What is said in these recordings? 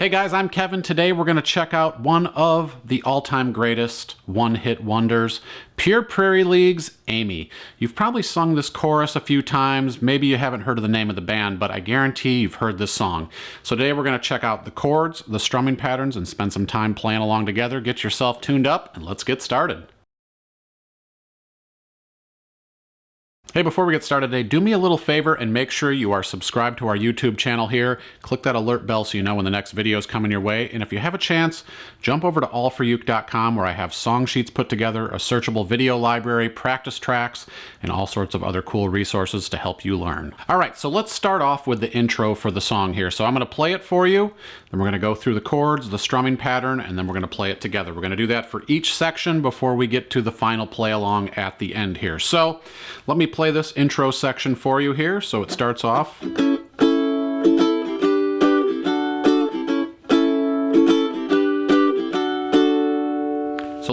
Hey guys, I'm Kevin. Today we're going to check out one of the all-time greatest one-hit wonders, Pure Prairie League's Amie. You've probably sung this chorus a few times. Maybe you haven't heard of the name of the band, but I guarantee you've heard this song. So today we're going to check out the chords, the strumming patterns, and spend some time playing along together. Get yourself tuned up, and let's get started. Hey, before we get started today, do me a little favor and make sure you are subscribed to our YouTube channel here. Click that alert bell so you know when the next video is coming your way. And if you have a chance, jump over to allforuke.com where I have song sheets put together, a searchable video library, practice tracks, and all sorts of other cool resources to help you learn. All right, so let's start off with the intro for the song here. So I'm going to play it for you, then we're going to go through the chords, the strumming pattern, and then we're going to play it together. We're going to do that for each section before we get to the final play along at the end here. So let me play this intro section for you here. So it starts off. So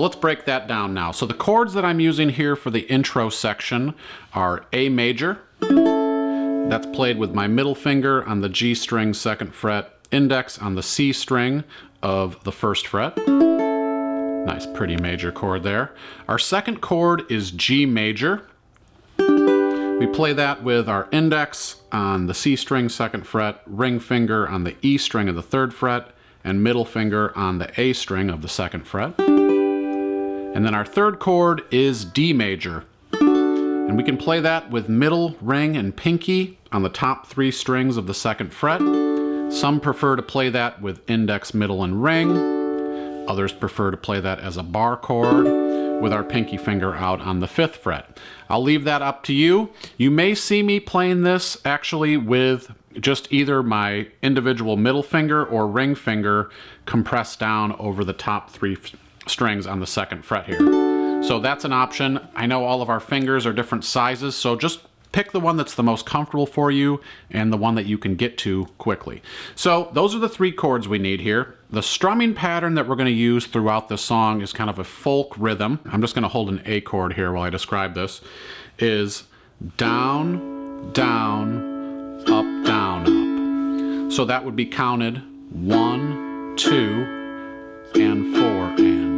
let's break that down now. So the chords that I'm using here for the intro section are A major. That's played with my middle finger on the G string 2nd fret, index on the C string of the 1st fret. Nice, pretty major chord there. Our second chord is G major. We play that with our index on the C string 2nd fret, ring finger on the E string of the 3rd fret, and middle finger on the A string of the 2nd fret. And then our third chord is D major. And we can play that with middle, ring, and pinky on the top 3 strings of the 2nd fret. Some prefer to play that with index, middle, and ring. Others prefer to play that as a bar chord with our pinky finger out on the 5th fret. I'll leave that up to you. You may see me playing this actually with just either my individual middle finger or ring finger compressed down over the top 3 strings on the 2nd fret here. So that's an option. I know all of our fingers are different sizes, so just pick the one that's the most comfortable for you and the one that you can get to quickly. So those are the 3 chords we need here. The strumming pattern that we're going to use throughout the song is kind of a folk rhythm. I'm just going to hold an A chord here while I describe this. Is down, down, up, down, up. So that would be counted 1, 2, and 4, and.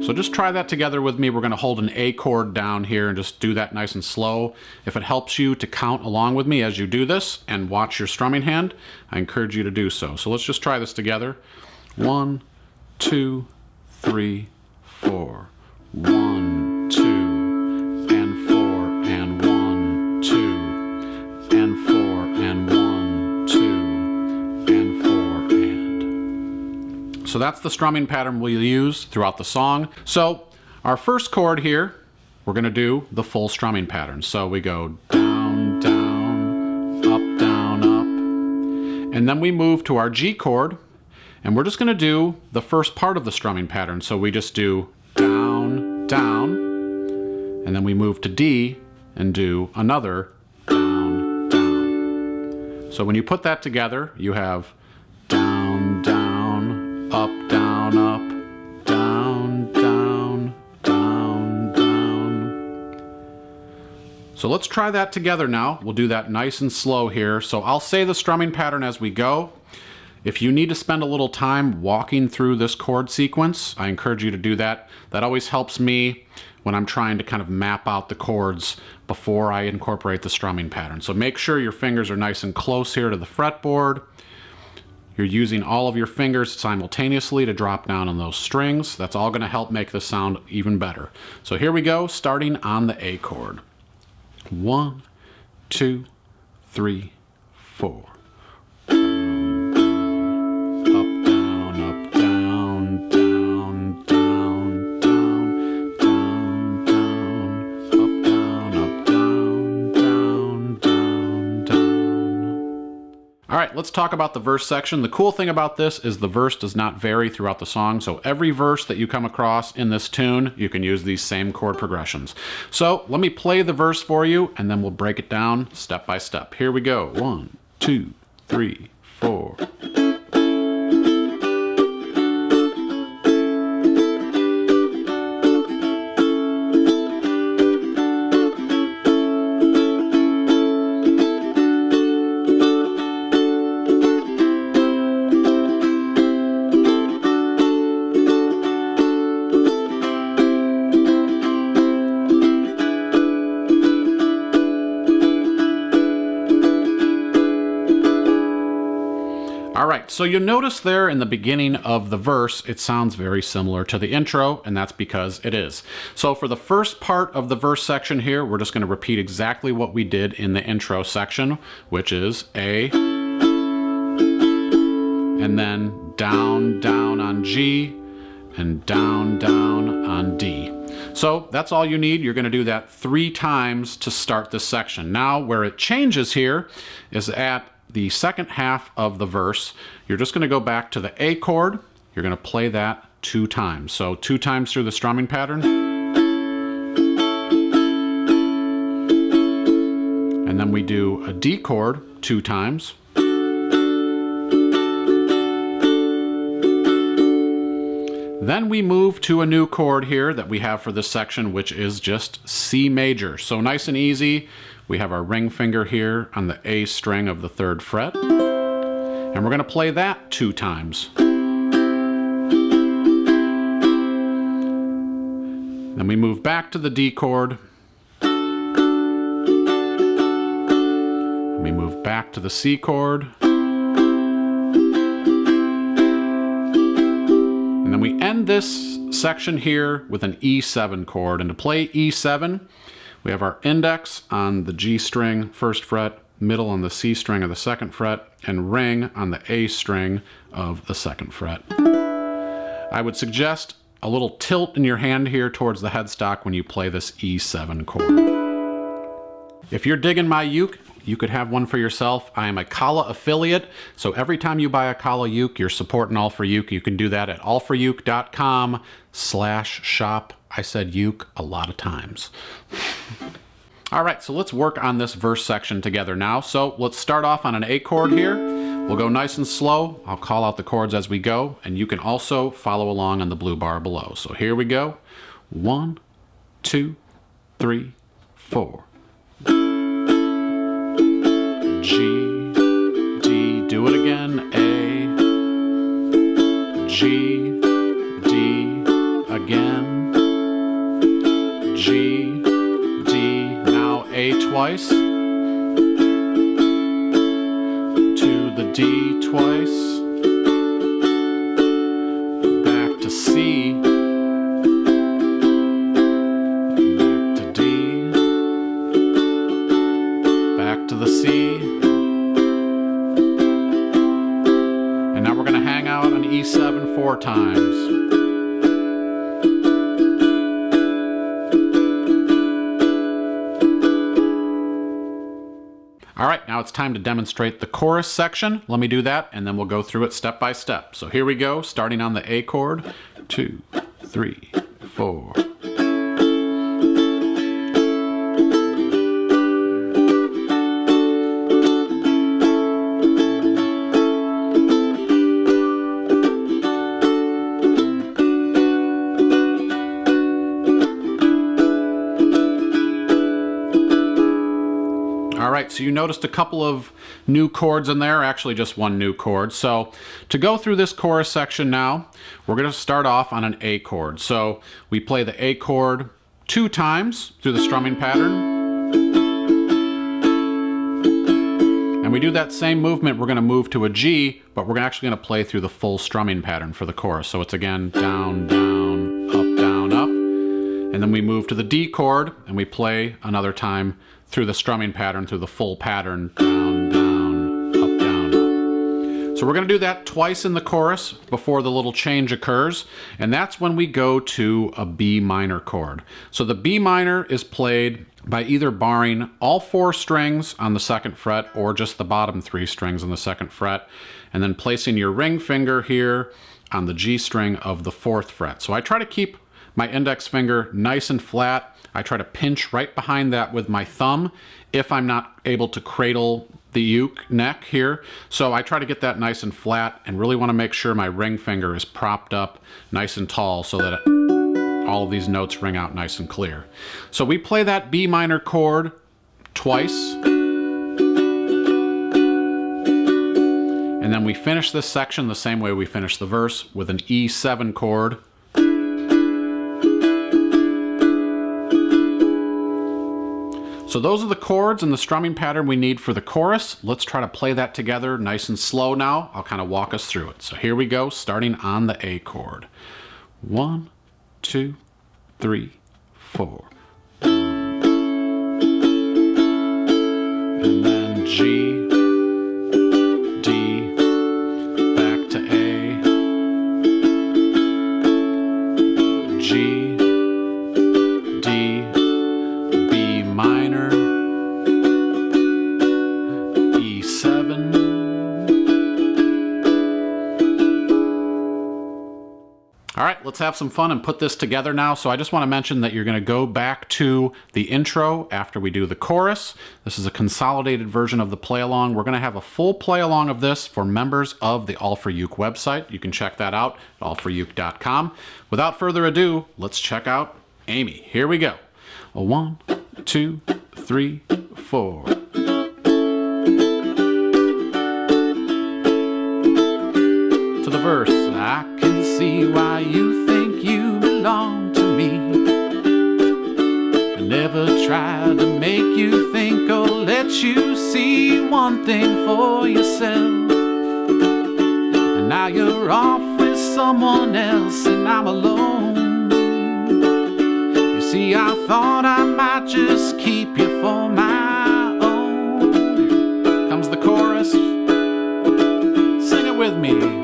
So just try that together with me. We're going to hold an A chord down here and just do that nice and slow. If it helps you to count along with me as you do this and watch your strumming hand, I encourage you to do so. So let's just try this together. 1, 2, 3, 4. 1, 2, and 4, and 1, 2, and 4, and 1, 2, and 4, and. So that's the strumming pattern we'll use throughout the song. So our first chord here, we're going to do the full strumming pattern. So we go down, down, up, down, up. And then we move to our G chord. And we're just going to do the first part of the strumming pattern. So we just do down, down, and then we move to D and do another down, down. So when you put that together, you have down, down, up, down, up, down, down, down, down. So let's try that together now. We'll do that nice and slow here. So I'll say the strumming pattern as we go. If you need to spend a little time walking through this chord sequence, I encourage you to do that. That always helps me when I'm trying to kind of map out the chords before I incorporate the strumming pattern. So make sure your fingers are nice and close here to the fretboard. You're using all of your fingers simultaneously to drop down on those strings. That's all going to help make this sound even better. So here we go, starting on the A chord. 1, 2, 3, 4. All right, let's talk about the verse section. The cool thing about this is the verse does not vary throughout the song. So every verse that you come across in this tune, you can use these same chord progressions. So let me play the verse for you and then we'll break it down step by step. Here we go. 1, 2, 3, 4. All right, so you'll notice there in the beginning of the verse, it sounds very similar to the intro, and that's because it is. So for the first part of the verse section here, we're just going to repeat exactly what we did in the intro section, which is A, and then down, down on G, and down, down on D. So that's all you need. You're going to do that 3 times to start this section. Now, where it changes here is at the second half of the verse. You're just going to go back to the A chord. You're going to play that 2 times. So 2 times through the strumming pattern. And then we do a D chord 2 times. Then we move to a new chord here that we have for this section, which is just C major. So nice and easy. We have our ring finger here on the A string of the 3rd fret. And we're going to play that 2 times. Then we move back to the D chord. And we move back to the C chord. And then we end this section here with an E7 chord. And to play E7, we have our index on the G string 1st fret, middle on the C string of the 2nd fret, and ring on the A string of the 2nd fret. I would suggest a little tilt in your hand here towards the headstock when you play this E7 chord. If you're digging my uke, you could have one for yourself. I am a Kala affiliate, so every time you buy a Kala uke, you're supporting All for Uke. You can do that at allforuke.com/shop. I said uke a lot of times. All right, so let's work on this verse section together now. So let's start off on an A chord here. We'll go nice and slow. I'll call out the chords as we go, and you can also follow along on the blue bar below. So here we go. 1, 2, 3, 4. G, D, do it again, A, G, D, again, G, D, now A twice, to the D twice, back to C, back to D, back to the C, out on E7 4 times. All right, now it's time to demonstrate the chorus section. Let me do that, and then we'll go through it step by step. So here we go, starting on the A chord. 2, 3, 4. All right, so you noticed a couple of new chords in there, actually just one new chord. So to go through this chorus section now, we're going to start off on an A chord. So we play the A chord 2 times through the strumming pattern. And we do that same movement, we're going to move to a G, but we're actually going to play through the full strumming pattern for the chorus. So it's again down, down, up, down, up. And then we move to the D chord, and we play another time through the strumming pattern, through the full pattern, down, down, up, down, up. So we're going to do that twice in the chorus before the little change occurs, and that's when we go to a B minor chord. So the B minor is played by either barring all 4 strings on the 2nd fret or just the bottom 3 strings on the 2nd fret, and then placing your ring finger here on the G string of the 4th fret. So I try to keep my index finger nice and flat. I try to pinch right behind that with my thumb if I'm not able to cradle the uke neck here. So I try to get that nice and flat and really want to make sure my ring finger is propped up nice and tall so that all of these notes ring out nice and clear. So we play that B minor chord twice. And then we finish this section the same way we finish the verse with an E7 chord. So So those are the chords and the strumming pattern we need for the chorus. Let's try to play that together nice and slow now. I'll kind of walk us through it. So here we go, starting on the A chord. 1, 2, 3, 4. And then G, D, back to A, G, D, B minor, E7, all right, let's have some fun and put this together now. So I just want to mention that you're going to go back to the intro after we do the chorus. This is a consolidated version of the play along. We're going to have a full play along of this for members of the All for Uke website. You can check that out at allforuke.com. Without further ado, let's check out Amie. Here we go. 1, 2, 3, 4. To the verse. I can see why you think you belong to me. I never tried to make you think or let you see one thing for yourself. And now you're off with someone else and I'm alone. You see, I thought I might just keep you for my own. Here comes the chorus. Sing it with me.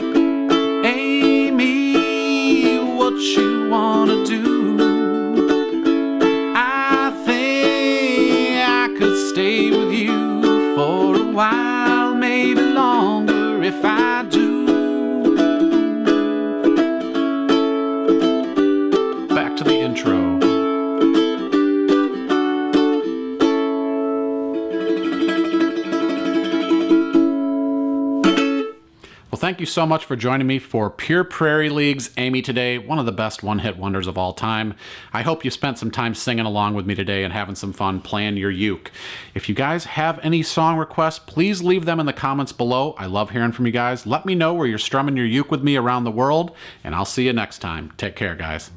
What you wanna do? I think I could stay with you for a while, maybe longer if I do. Back to the intro. Thank you so much for joining me for Pure Prairie League's Amie today, one of the best one-hit wonders of all time. I hope you spent some time singing along with me today and having some fun playing your uke. If you guys have any song requests, please leave them in the comments below. I love hearing from you guys. Let me know where you're strumming your uke with me around the world, and I'll see you next time. Take care, guys.